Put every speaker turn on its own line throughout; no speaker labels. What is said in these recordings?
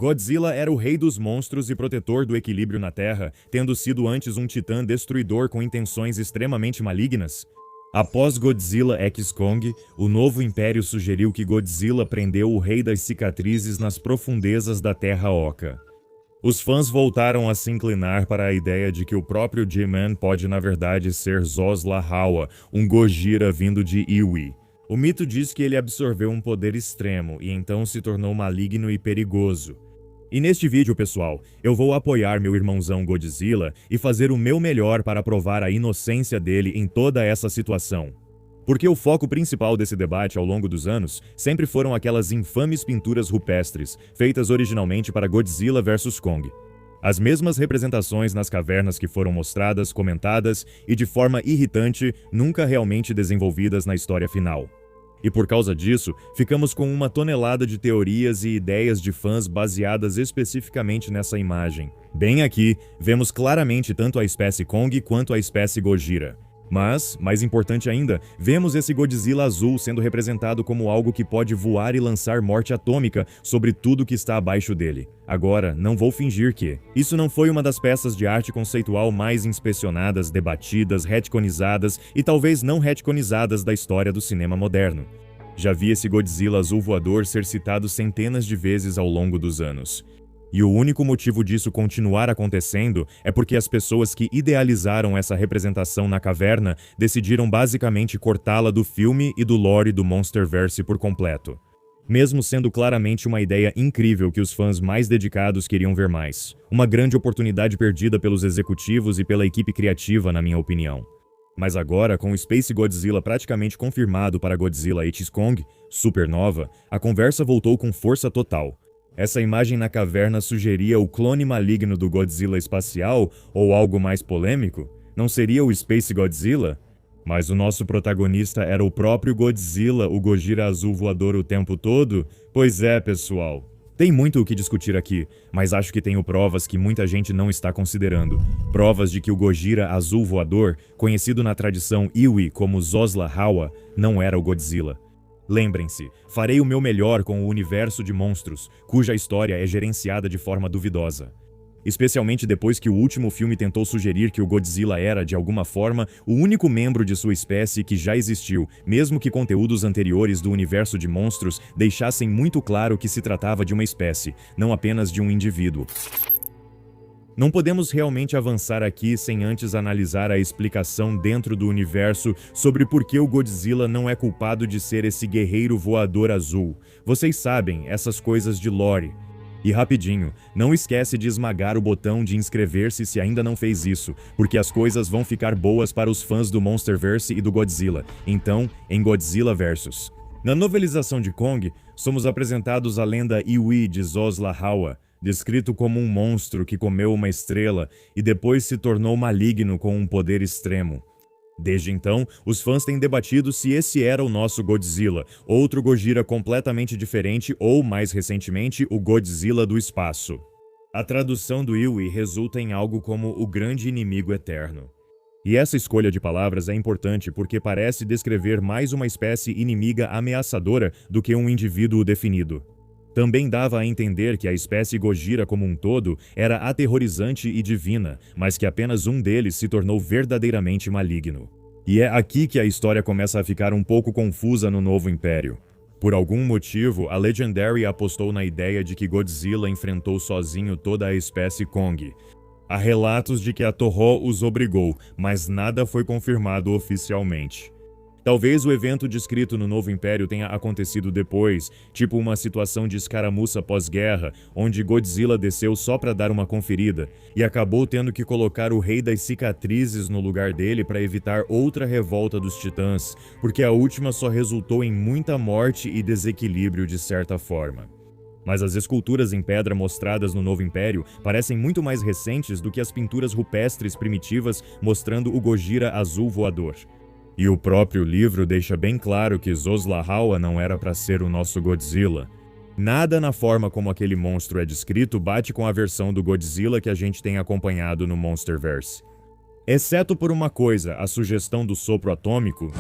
Godzilla era o rei dos monstros e protetor do equilíbrio na Terra, tendo sido antes um titã destruidor com intenções extremamente malignas. Após Godzilla x Kong, o novo império sugeriu que Godzilla prendeu o Rei das Cicatrizes nas profundezas da Terra Oca. Os fãs voltaram a se inclinar para a ideia de que o próprio G-Man pode na verdade ser Zoslahawa, um Gojira vindo de Iwi. O mito diz que ele absorveu um poder extremo e então se tornou maligno e perigoso. E neste vídeo, pessoal, eu vou apoiar meu irmãozão Godzilla e fazer o meu melhor para provar a inocência dele em toda essa situação. Porque o foco principal desse debate ao longo dos anos sempre foram aquelas infames pinturas rupestres, feitas originalmente para Godzilla vs Kong. As mesmas representações nas cavernas que foram mostradas, comentadas e de forma irritante, nunca realmente desenvolvidas na história final. E por causa disso, ficamos com uma tonelada de teorias e ideias de fãs baseadas especificamente nessa imagem. Bem aqui, vemos claramente tanto a espécie Kong quanto a espécie Gojira. Mas, mais importante ainda, vemos esse Godzilla azul sendo representado como algo que pode voar e lançar morte atômica sobre tudo que está abaixo dele. Agora, não vou fingir que isso não foi uma das peças de arte conceitual mais inspecionadas, debatidas, retconizadas e talvez não retconizadas da história do cinema moderno. Já vi esse Godzilla azul voador ser citado centenas de vezes ao longo dos anos. E o único motivo disso continuar acontecendo é porque as pessoas que idealizaram essa representação na caverna decidiram basicamente cortá-la do filme e do lore do Monsterverse por completo. Mesmo sendo claramente uma ideia incrível que os fãs mais dedicados queriam ver mais. Uma grande oportunidade perdida pelos executivos e pela equipe criativa, na minha opinião. Mas agora, com o Space Godzilla praticamente confirmado para Godzilla x Kong, supernova, a conversa voltou com força total. Essa imagem na caverna sugeria o clone maligno do Godzilla espacial ou algo mais polêmico? Não seria o Space Godzilla? Mas o nosso protagonista era o próprio Godzilla, o Gojira azul voador o tempo todo? Pois é, pessoal. Tem muito o que discutir aqui, mas acho que tenho provas que muita gente não está considerando. Provas de que o Gojira azul voador, conhecido na tradição Iwi como Zoslahawa, não era o Godzilla. Lembrem-se, farei o meu melhor com o universo de monstros, cuja história é gerenciada de forma duvidosa. Especialmente depois que o último filme tentou sugerir que o Godzilla era, de alguma forma, o único membro de sua espécie que já existiu, mesmo que conteúdos anteriores do universo de monstros deixassem muito claro que se tratava de uma espécie, não apenas de um indivíduo. Não podemos realmente avançar aqui sem antes analisar a explicação dentro do universo sobre por que o Godzilla não é culpado de ser esse guerreiro voador azul. Vocês sabem, essas coisas de lore. E rapidinho, não esquece de esmagar o botão de inscrever-se se ainda não fez isso, porque as coisas vão ficar boas para os fãs do Monsterverse e do Godzilla. Então, em Godzilla vs. Na novelização de Kong, somos apresentados a lenda Iwi de Zoslahawa, descrito como um monstro que comeu uma estrela e depois se tornou maligno com um poder extremo. Desde então, os fãs têm debatido se esse era o nosso Godzilla, outro Gojira completamente diferente ou, mais recentemente, o Godzilla do espaço. A tradução do Iwi resulta em algo como o grande inimigo eterno. E essa escolha de palavras é importante porque parece descrever mais uma espécie inimiga ameaçadora do que um indivíduo definido. Também dava a entender que a espécie Gojira como um todo era aterrorizante e divina, mas que apenas um deles se tornou verdadeiramente maligno. E é aqui que a história começa a ficar um pouco confusa no Novo Império. Por algum motivo, a Legendary apostou na ideia de que Godzilla enfrentou sozinho toda a espécie Kong. Há relatos de que a Toho os obrigou, mas nada foi confirmado oficialmente. Talvez o evento descrito no Novo Império tenha acontecido depois, tipo uma situação de escaramuça pós-guerra, onde Godzilla desceu só para dar uma conferida, e acabou tendo que colocar o Rei das Cicatrizes no lugar dele para evitar outra revolta dos Titãs, porque a última só resultou em muita morte e desequilíbrio de certa forma. Mas as esculturas em pedra mostradas no Novo Império parecem muito mais recentes do que as pinturas rupestres primitivas mostrando o Gojira azul voador. E o próprio livro deixa bem claro que Zoslahawa não era para ser o nosso Godzilla. Nada na forma como aquele monstro é descrito bate com a versão do Godzilla que a gente tem acompanhado no Monsterverse. Exceto por uma coisa, a sugestão do sopro atômico.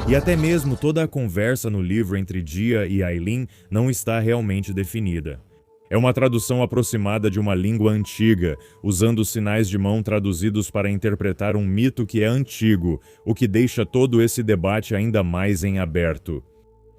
E até mesmo toda a conversa no livro entre Dia e Aileen não está realmente definida. É uma tradução aproximada de uma língua antiga, usando sinais de mão traduzidos para interpretar um mito que é antigo, o que deixa todo esse debate ainda mais em aberto.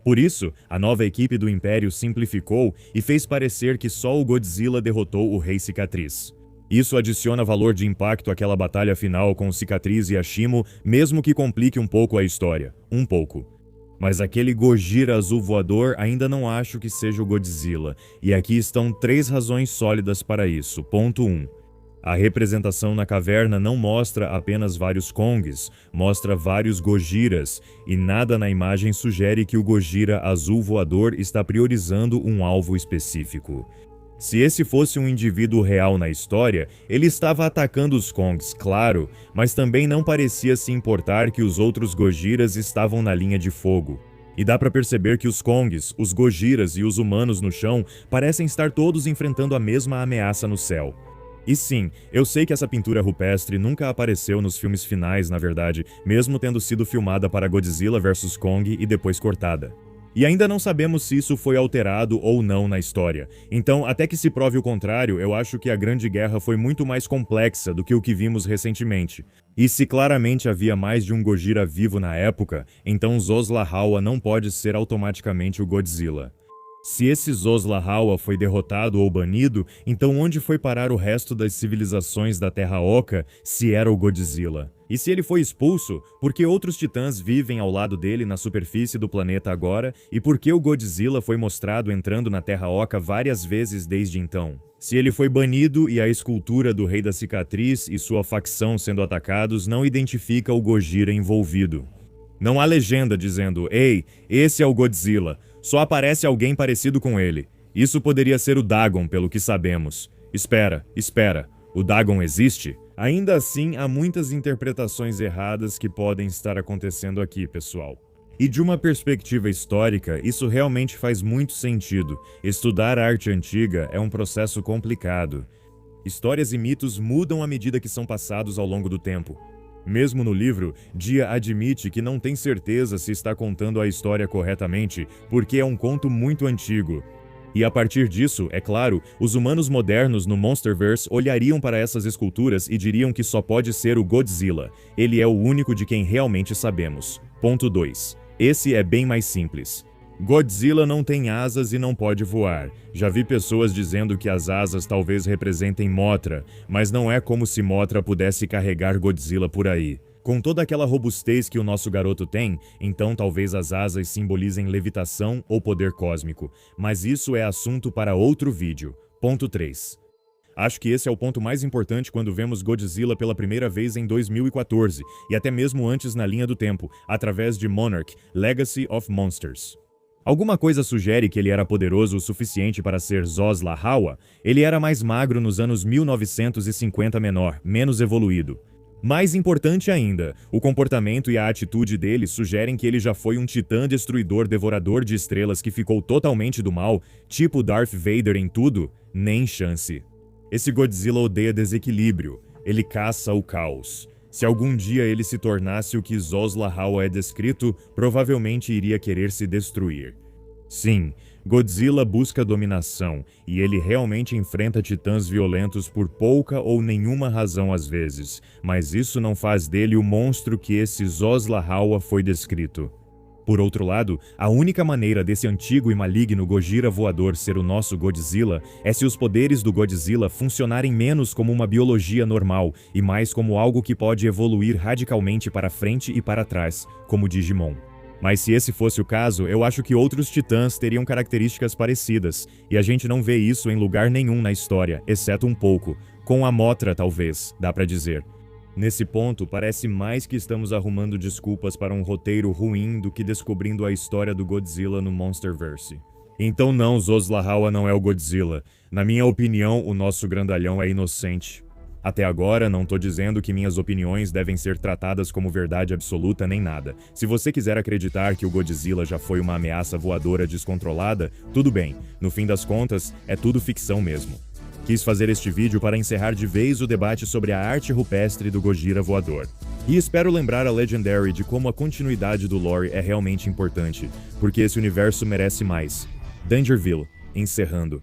Por isso, a nova equipe do Império simplificou e fez parecer que só o Godzilla derrotou o Rei Cicatriz. Isso adiciona valor de impacto àquela batalha final com Cicatriz e Ashimo, mesmo que complique um pouco a história. Um pouco. Mas aquele Gojira azul voador ainda não acho que seja o Godzilla, e aqui estão 3 razões sólidas para isso. Ponto 1. A representação na caverna não mostra apenas vários Kongs, mostra vários Gojiras, e nada na imagem sugere que o Gojira azul voador está priorizando um alvo específico. Se esse fosse um indivíduo real na história, ele estava atacando os Kongs, claro, mas também não parecia se importar que os outros Gojiras estavam na linha de fogo. E dá pra perceber que os Kongs, os Gojiras e os humanos no chão parecem estar todos enfrentando a mesma ameaça no céu. E sim, eu sei que essa pintura rupestre nunca apareceu nos filmes finais, na verdade, mesmo tendo sido filmada para Godzilla vs Kong e depois cortada. E ainda não sabemos se isso foi alterado ou não na história. Então, até que se prove o contrário, eu acho que a Grande Guerra foi muito mais complexa do que o que vimos recentemente. E se claramente havia mais de um Gojira vivo na época, então Zoslahawa não pode ser automaticamente o Godzilla. Se esse Zoslahawa foi derrotado ou banido, então onde foi parar o resto das civilizações da Terra Oca se era o Godzilla? E se ele foi expulso, por que outros titãs vivem ao lado dele na superfície do planeta agora, e por que o Godzilla foi mostrado entrando na Terra Oca várias vezes desde então? Se ele foi banido e a escultura do Rei da Cicatriz e sua facção sendo atacados não identifica o Gojira envolvido. Não há legenda dizendo, ei, esse é o Godzilla. Só aparece alguém parecido com ele. Isso poderia ser o Dagon, pelo que sabemos. Espera. O Dagon existe? Ainda assim, há muitas interpretações erradas que podem estar acontecendo aqui, pessoal. E de uma perspectiva histórica, isso realmente faz muito sentido. Estudar arte antiga é um processo complicado. Histórias e mitos mudam à medida que são passados ao longo do tempo. Mesmo no livro, Dia admite que não tem certeza se está contando a história corretamente, porque é um conto muito antigo. E a partir disso, é claro, os humanos modernos no Monsterverse olhariam para essas esculturas e diriam que só pode ser o Godzilla. Ele é o único de quem realmente sabemos. Ponto 2. Esse é bem mais simples. Godzilla não tem asas e não pode voar. Já vi pessoas dizendo que as asas talvez representem Mothra, mas não é como se Mothra pudesse carregar Godzilla por aí. Com toda aquela robustez que o nosso garoto tem, então talvez as asas simbolizem levitação ou poder cósmico. Mas isso é assunto para outro vídeo. Ponto 3. Acho que esse é o ponto mais importante quando vemos Godzilla pela primeira vez em 2014, e até mesmo antes na linha do tempo, através de Monarch, Legacy of Monsters. Alguma coisa sugere que ele era poderoso o suficiente para ser Zoslahawa. Ele era mais magro nos anos 1950 menor, menos evoluído. Mais importante ainda, o comportamento e a atitude dele sugerem que ele já foi um titã destruidor devorador de estrelas que ficou totalmente do mal, tipo Darth Vader em tudo? Nem chance. Esse Godzilla odeia desequilíbrio, ele caça o caos. Se algum dia ele se tornasse o que Zoslahawa é descrito, provavelmente iria querer se destruir. Sim, Godzilla busca dominação, e ele realmente enfrenta titãs violentos por pouca ou nenhuma razão às vezes, mas isso não faz dele o monstro que esse Zoslahawa foi descrito. Por outro lado, a única maneira desse antigo e maligno Gojira voador ser o nosso Godzilla é se os poderes do Godzilla funcionarem menos como uma biologia normal e mais como algo que pode evoluir radicalmente para frente e para trás, como Digimon. Mas se esse fosse o caso, eu acho que outros titãs teriam características parecidas, e a gente não vê isso em lugar nenhum na história, exceto um pouco. Com a Mothra, talvez, dá pra dizer. Nesse ponto, parece mais que estamos arrumando desculpas para um roteiro ruim do que descobrindo a história do Godzilla no Monsterverse. Então não, Zoslahawa não é o Godzilla. Na minha opinião, o nosso grandalhão é inocente. Até agora, não tô dizendo que minhas opiniões devem ser tratadas como verdade absoluta nem nada. Se você quiser acreditar que o Godzilla já foi uma ameaça voadora descontrolada, tudo bem. No fim das contas, é tudo ficção mesmo. Quis fazer este vídeo para encerrar de vez o debate sobre a arte rupestre do Gojira voador. E espero lembrar a Legendary de como a continuidade do lore é realmente importante, porque esse universo merece mais. Dangerville, encerrando.